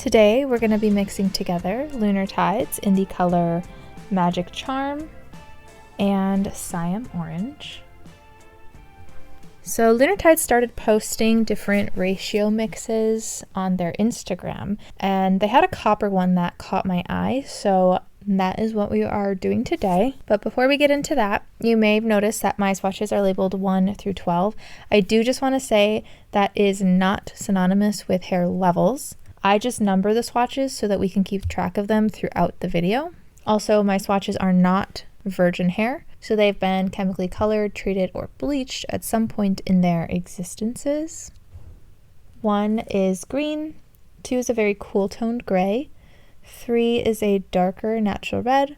Today we're going to be mixing together Lunar Tides in the color Magic Charm and Siam Orange. So Lunar Tides started posting different ratio mixes on their Instagram, and they had a copper one that caught my eye, so that is what we are doing today. But before we get into that, you may have noticed that my swatches are labeled 1 through 12. I do just want to say that is not synonymous with hair levels. I just number the swatches so that we can keep track of them throughout the video. Also, my swatches are not virgin hair, so they've been chemically colored, treated, or bleached at some point in their existences. 1 is green, 2 is a very cool toned gray, 3 is a darker natural red,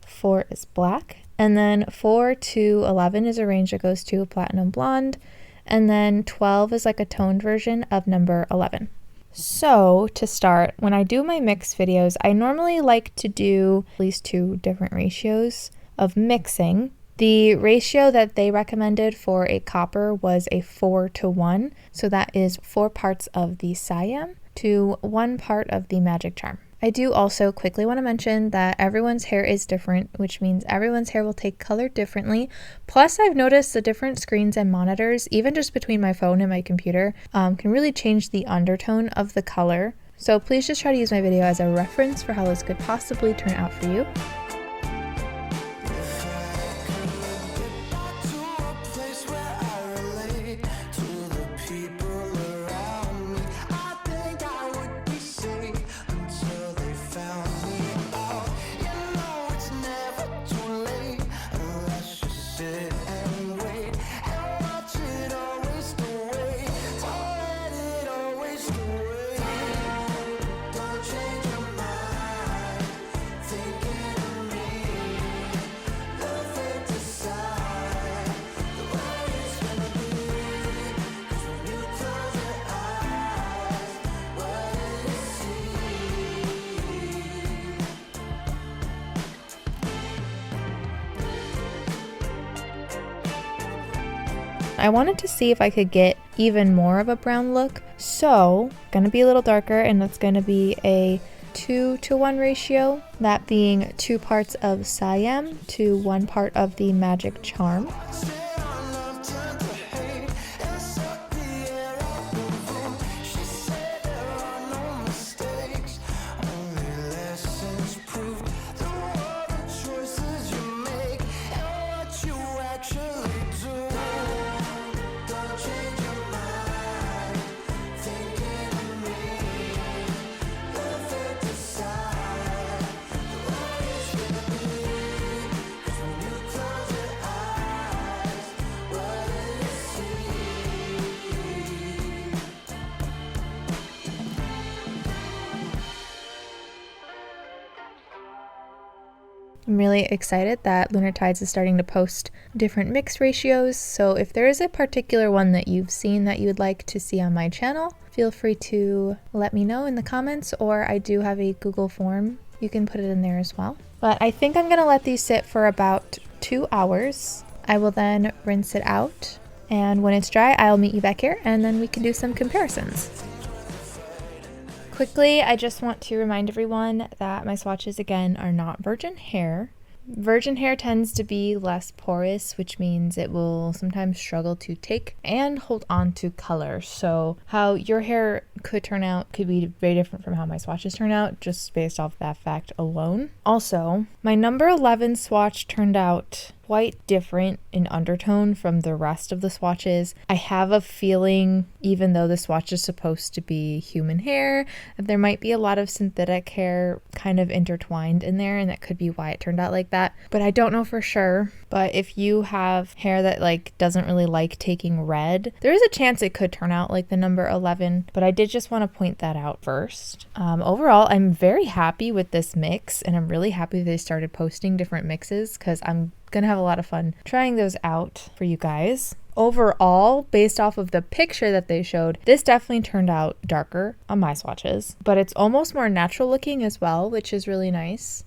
4 is black, and then 4 to 11 is a range that goes to a platinum blonde, and then 12 is like a toned version of number 11. So to start, when I do my mix videos, I normally like to do at least 2 different ratios of mixing. The ratio that they recommended for a copper was a 4 to 1, so that is 4 parts of the Siam to 1 part of the Magic Charm. I do also quickly want to mention that everyone's hair is different, which means everyone's hair will take color differently. Plus, I've noticed the different screens and monitors, even just between my phone and my computer, can really change the undertone of the color. So please just try to use my video as a reference for how this could possibly turn out for you. I wanted to see if I could get even more of a brown look, so gonna be a little darker, and it's gonna be a 2 to 1 ratio, that being 2 parts of Siam to 1 part of the Magic Charm. I'm really excited that Lunar Tides is starting to post different mix ratios, so if there is a particular one that you've seen that you would like to see on my channel, feel free to let me know in the comments, or I do have a Google form. You can put it in there as well. But I think I'm going to let these sit for about 2 hours. I will then rinse it out, and when it's dry, I'll meet you back here, and then we can do some comparisons. Quickly, I just want to remind everyone that my swatches, again, are not virgin hair. Virgin hair tends to be less porous, which means it will sometimes struggle to take and hold on to color. So how your hair could turn out could be very different from how my swatches turn out, just based off that fact alone. Also, my number 11 swatch turned out quite different in undertone from the rest of the swatches. I have a feeling, even though the swatch is supposed to be human hair, that there might be a lot of synthetic hair kind of intertwined in there, and that could be why it turned out like that. But I don't know for sure. But if you have hair that doesn't really like taking red, there is a chance it could turn out like the number 11, but I did just want to point that out first. Overall, I'm very happy with this mix, and I'm really happy they started posting different mixes because I'm gonna have a lot of fun trying those out for you guys. Overall, based off of the picture that they showed, this definitely turned out darker on my swatches, but it's almost more natural looking as well, which is really nice.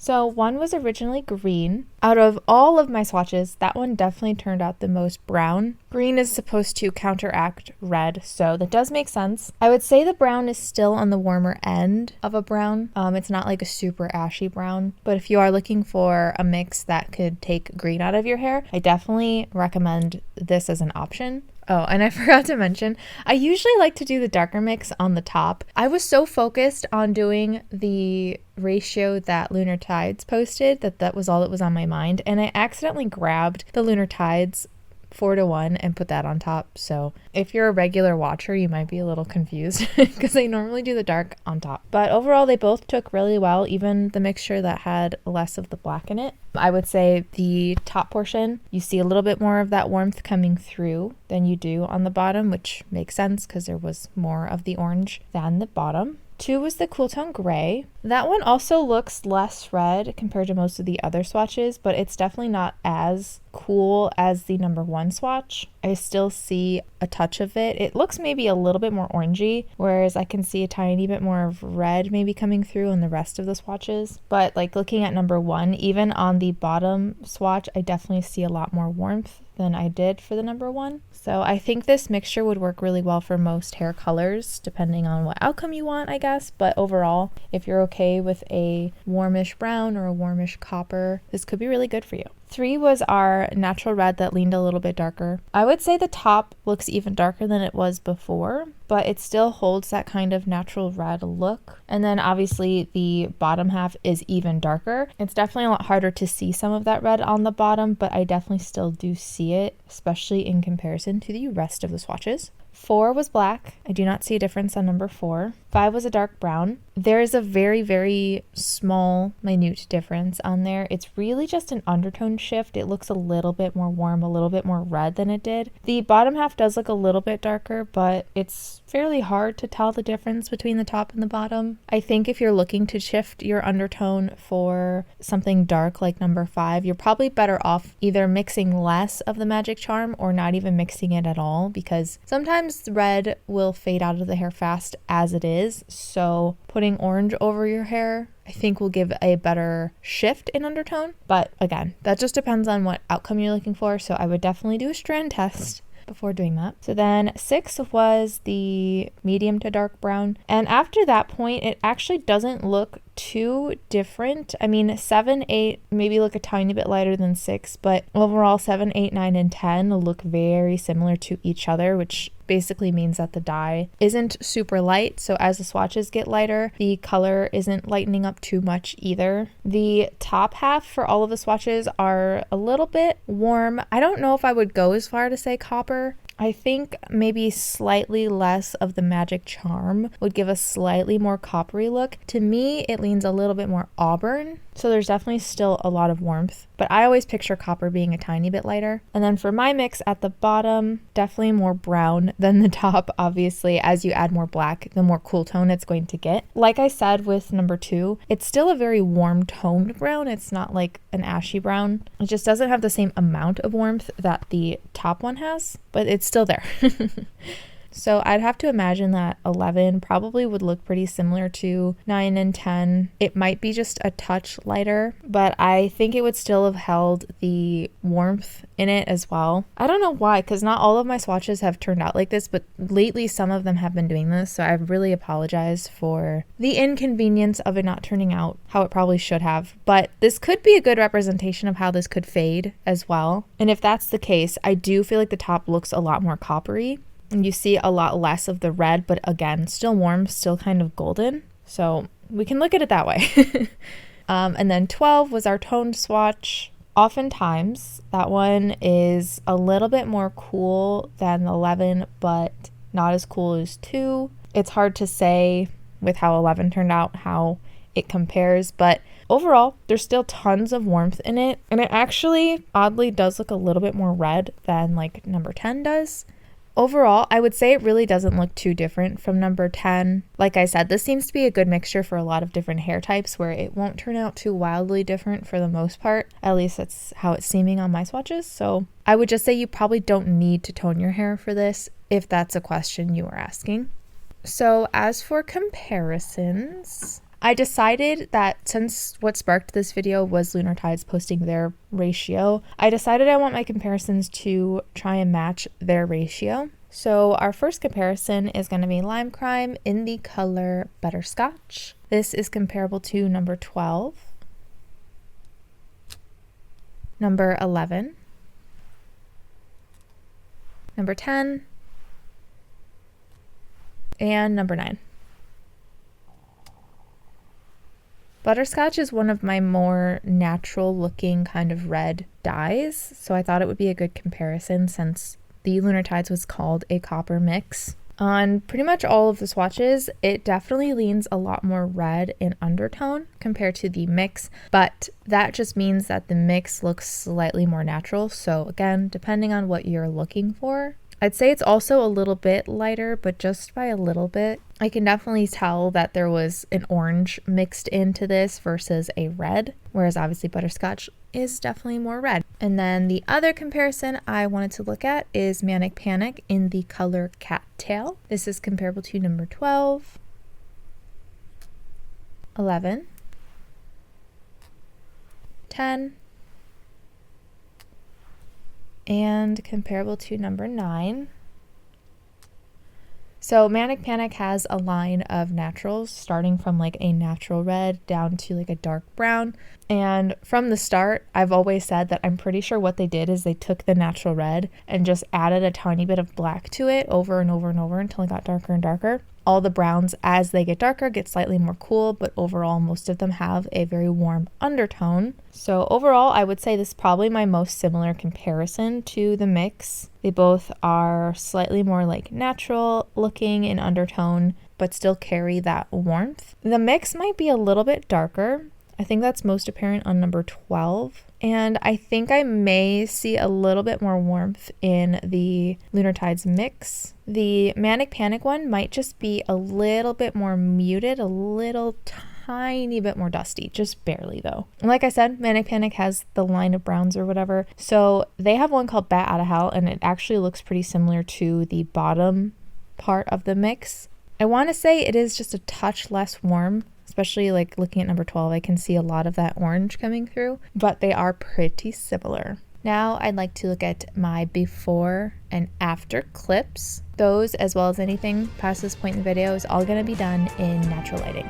So one was originally green. Out of all of my swatches, that one definitely turned out the most brown. Green is supposed to counteract red, so that does make sense. I would say the brown is still on the warmer end of a brown. It's not like a super ashy brown, but if you are looking for a mix that could take green out of your hair, I definitely recommend this as an option. Oh, and I forgot to mention, I usually like to do the darker mix on the top. I was so focused on doing the ratio that Lunar Tides posted that was all that was on my mind, and I accidentally grabbed the Lunar Tides 4:1 and put that on top. So if you're a regular watcher, you might be a little confused because I normally do the dark on top. But overall, they both took really well, even the mixture that had less of the black in it. I would say the top portion, you see a little bit more of that warmth coming through than you do on the bottom, which makes sense because there was more of the orange than the bottom. 2 was the cool tone gray. That one also looks less red compared to most of the other swatches, but it's definitely not as cool as the number 1 swatch. I still see a touch of it. It looks maybe a little bit more orangey, whereas I can see a tiny bit more of red maybe coming through in the rest of the swatches. But like looking at number 1, even on the bottom swatch, I definitely see a lot more warmth than I did for the number 1. So I think this mixture would work really well for most hair colors, depending on what outcome you want, I guess. But overall, if you're okay with a warmish brown or a warmish copper, this could be really good for you. 3 was our natural red that leaned a little bit darker. I would say the top looks even darker than it was before, but it still holds that kind of natural red look. And then obviously the bottom half is even darker. It's definitely a lot harder to see some of that red on the bottom, but I definitely still do see it, especially in comparison to the rest of the swatches. 4 was black. I do not see a difference on number 4. 5 was a dark brown. There is a very, very small, minute difference on there. It's really just an undertone shift. It looks a little bit more warm, a little bit more red than it did. The bottom half does look a little bit darker, but it's fairly hard to tell the difference between the top and the bottom. I think if you're looking to shift your undertone for something dark like number 5, you're probably better off either mixing less of the magic charm or not even mixing it at all, because sometimes the red will fade out of the hair fast as it is. So putting orange over your hair, I think, will give a better shift in undertone. But again, that just depends on what outcome you're looking for. So I would definitely do a strand test before doing that. So then 6 was the medium to dark brown. And after that point, it actually doesn't look too different. I mean, 7, 8 maybe look a tiny bit lighter than 6, but overall 7, 8, 9, and 10 look very similar to each other, which basically means that the dye isn't super light. So as the swatches get lighter, the color isn't lightening up too much either. The top half for all of the swatches are a little bit warm. I don't know if I would go as far to say copper. I think maybe slightly less of the magic charm would give a slightly more coppery look. To me, it leans a little bit more auburn. So there's definitely still a lot of warmth, but I always picture copper being a tiny bit lighter. And then for my mix at the bottom, definitely more brown than the top. Obviously, as you add more black, the more cool tone it's going to get. Like I said with number 2, it's still a very warm toned brown. It's not like an ashy brown. It just doesn't have the same amount of warmth that the top one has, but it's still there. So I'd have to imagine that 11 probably would look pretty similar to 9 and 10. It might be just a touch lighter, but I think it would still have held the warmth in it as well. I don't know why, because not all of my swatches have turned out like this, but lately some of them have been doing this, so I really apologize for the inconvenience of it not turning out how it probably should have. But this could be a good representation of how this could fade as well. And if that's the case, I do feel like the top looks a lot more coppery. And you see a lot less of the red, but again, still warm, still kind of golden. So we can look at it that way. And then 12 was our toned swatch. Oftentimes, that one is a little bit more cool than 11, but not as cool as 2. It's hard to say with how 11 turned out, how it compares, but overall, there's still tons of warmth in it. And it actually, oddly, does look a little bit more red than like number 10 does. Overall, I would say it really doesn't look too different from number 10. Like I said, this seems to be a good mixture for a lot of different hair types where it won't turn out too wildly different for the most part. At least that's how it's seeming on my swatches. So I would just say you probably don't need to tone your hair for this if that's a question you are asking. So as for comparisons, I decided that since what sparked this video was Lunar Tides posting their ratio, I decided I want my comparisons to try and match their ratio. So our first comparison is going to be Lime Crime in the color Butterscotch. This is comparable to number 12, number 11, number 10, and number 9. Butterscotch is one of my more natural looking kind of red dyes, so I thought it would be a good comparison since the Lunar Tides was called a copper mix. On pretty much all of the swatches, it definitely leans a lot more red in undertone compared to the mix, but that just means that the mix looks slightly more natural. So again, depending on what you're looking for, I'd say it's also a little bit lighter, but just by a little bit. I can definitely tell that there was an orange mixed into this versus a red, whereas obviously Butterscotch is definitely more red. And then the other comparison I wanted to look at is Manic Panic in the color Cattail. This is comparable to number 12, 11, 10, and comparable to number 9. So Manic Panic has a line of naturals starting from like a natural red down to like a dark brown. And from the start, I've always said that I'm pretty sure what they did is they took the natural red and just added a tiny bit of black to it over and over and over until it got darker and darker. All the browns, as they get darker, get slightly more cool, but overall most of them have a very warm undertone. So overall, I would say this is probably my most similar comparison to the mix. They both are slightly more like natural looking in undertone, but still carry that warmth. The mix might be a little bit darker. I think that's most apparent on number 12. And I think I may see a little bit more warmth in the Lunar Tides mix. The Manic Panic one might just be a little bit more muted, a little tiny bit more dusty, just barely though. And like I said, Manic Panic has the line of browns or whatever. So they have one called Bat Outta Hell, and it actually looks pretty similar to the bottom part of the mix. I want to say it is just a touch less warm. Especially like looking at number 12, I can see a lot of that orange coming through, but they are pretty similar. Now I'd like to look at my before and after clips. Those, as well as anything past this point in the video, is all going to be done in natural lighting.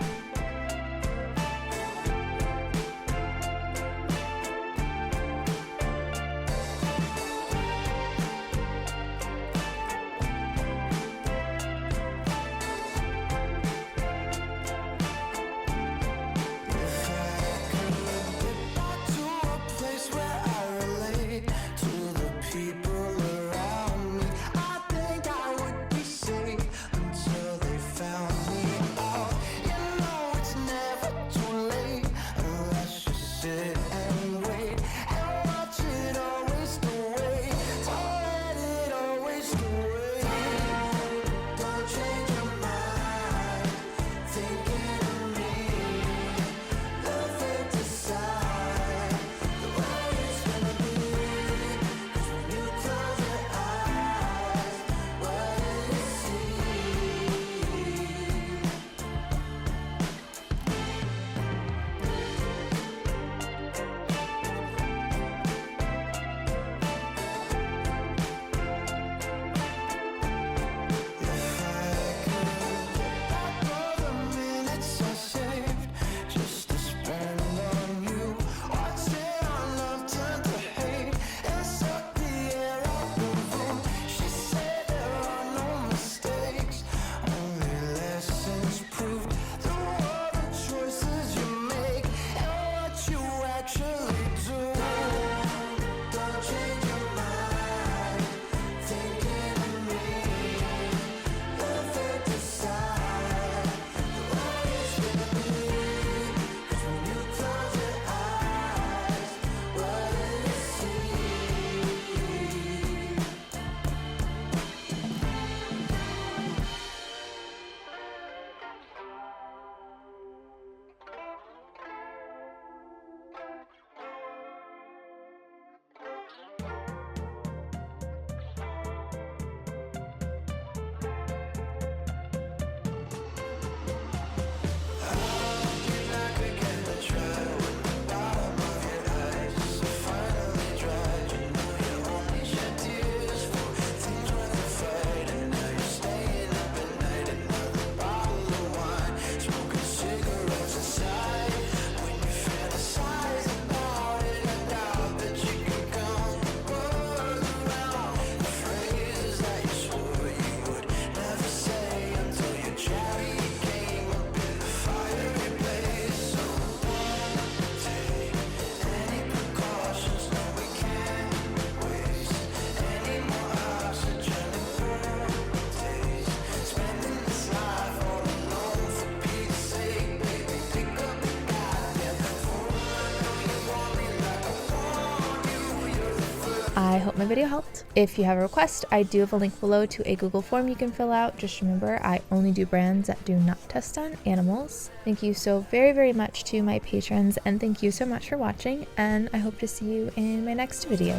I hope my video helped. If you have a request, I do have a link below to a Google form you can fill out. Just remember, I only do brands that do not test on animals. Thank you so very, very much to my patrons, and thank you so much for watching, and I hope to see you in my next video.